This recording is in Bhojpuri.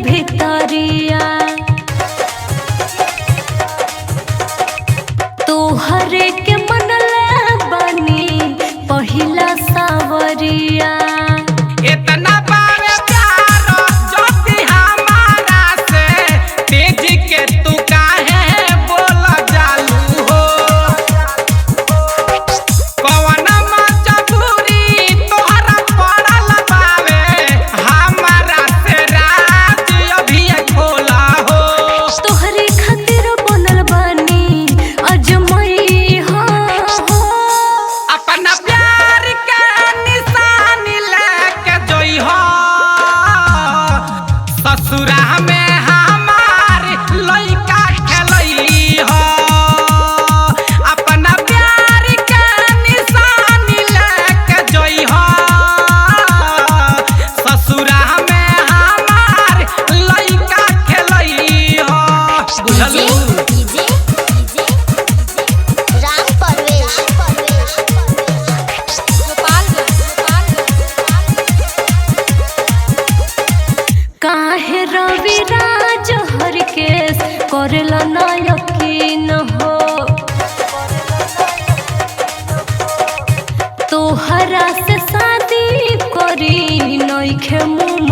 भितरिया तोहरे के मनले बनी पहिला सावरिया। इतना बारे प्यार ज्योति हमारा से तेज के तू काहे बोल जालू हो। कौन मजबूरी तोहरा पड़ल बावे हमारा से राज अभी खोला हो। तोहरे खातिर बनल बनी अजमई हो। अपना प्यार के निशानी लेके जोई हो ससुरा में हमार लइका खेलई हो। अपना प्यार के निशानी लेके जोई हो ससुरा में हमार लइका खेलई हो। बुझलू राम परवेश काहे रवि राज हर केस करेला ना यकीन हो। तोहरा से शादी करी नइखे मुमकिन